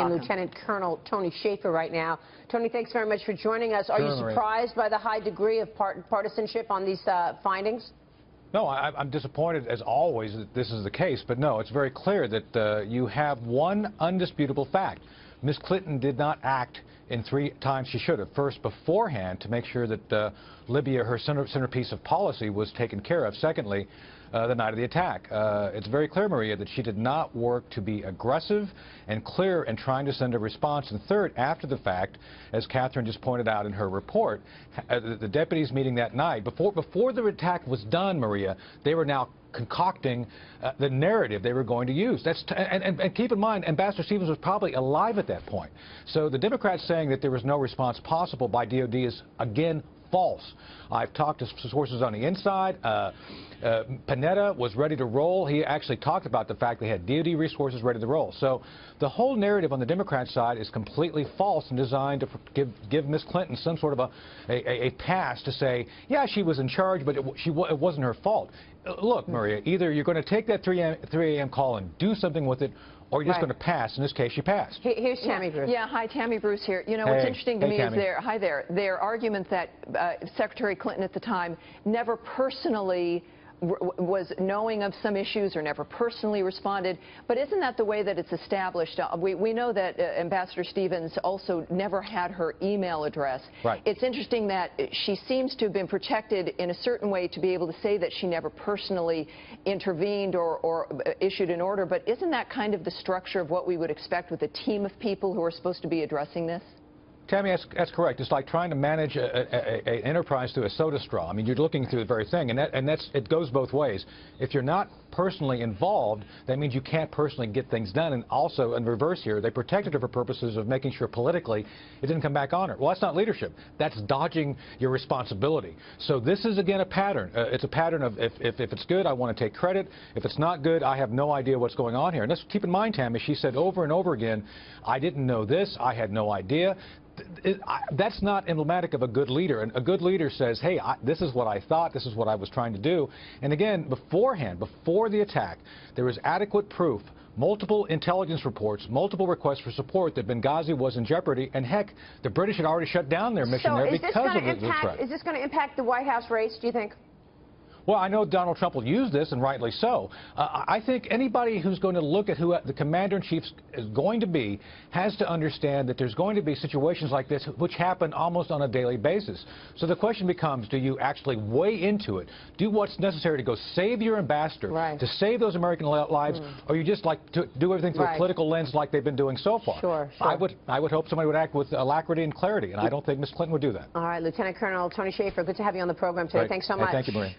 in Lieutenant Colonel Tony Shaffer right now. Tony, thanks very much for joining us. Are you surprised by the high degree of partisanship on these findings? No, I'm disappointed, as always, that this is the case. But no, it's very clear that you have one undisputable fact. Ms. Clinton did not act in 3 times she should have. First, beforehand, to make sure that Libya, her centerpiece of policy, was taken care of. Secondly, the night of the attack. It's very clear, Maria, that she did not work to be aggressive and clear in trying to send a response. And third, after the fact, as Catherine just pointed out in her report, the deputies meeting that night, before the attack was done, Maria, they were now concocting the narrative they were going to use. And keep in mind, Ambassador Stevens was probably alive at that point. So the Democrats saying that there was no response possible by DOD is, again, false. I've talked to sources on the inside. Panetta was ready to roll. He actually talked about the fact they had DOD resources ready to roll. So the whole narrative on the Democrat side is completely false and designed to give Ms. Clinton some sort of a pass to say, yeah, she was in charge, but it wasn't her fault. Look, Maria, either you're going to take that 3 a.m. call and do something with it, or you're just going to pass. In this case, she passed. Here's Tammy Bruce. Yeah, hi, Tammy Bruce here. You know, what's interesting to me is their argument that Secretary Clinton at the time never personally was knowing of some issues or never personally responded. But isn't that the way that it's established? We know that Ambassador Stevens also never had her email address. Right. It's interesting that she seems to have been protected in a certain way to be able to say that she never personally intervened or issued an order. But isn't that kind of the structure of what we would expect with a team of people who are supposed to be addressing this? Tammy, that's correct. It's like trying to manage an enterprise through a soda straw. I mean, you're looking through the very thing, and it goes both ways. If you're not personally involved, that means you can't personally get things done. And also, in reverse here, they protected her for purposes of making sure politically it didn't come back on her. Well, that's not leadership. That's dodging your responsibility. So this is, again, a pattern. It's a pattern of if it's good, I want to take credit. If it's not good, I have no idea what's going on here. And let's keep in mind, Tammy, she said over and over again, I didn't know this, I had no idea. That's not emblematic of a good leader. And a good leader says, hey, this is what I thought, this is what I was trying to do. And again, beforehand, before the attack, there was adequate proof, multiple intelligence reports, multiple requests for support that Benghazi was in jeopardy. And heck, the British had already shut down their mission there because of the threat. Is this going to impact the White House race, do you think? Well, I know Donald Trump will use this, and rightly so. I think anybody who's going to look at who the commander-in-chief is going to be has to understand that there's going to be situations like this which happen almost on a daily basis. So the question becomes, do you actually weigh into it, do what's necessary to go save your ambassador, to save those American lives, or you just like to do everything through a political lens like they've been doing so far? Sure. I would hope somebody would act with alacrity and clarity, and I don't think Ms. Clinton would do that. All right, Lieutenant Colonel Tony Shaffer, good to have you on the program today. Thanks so much. Thank you, Marie.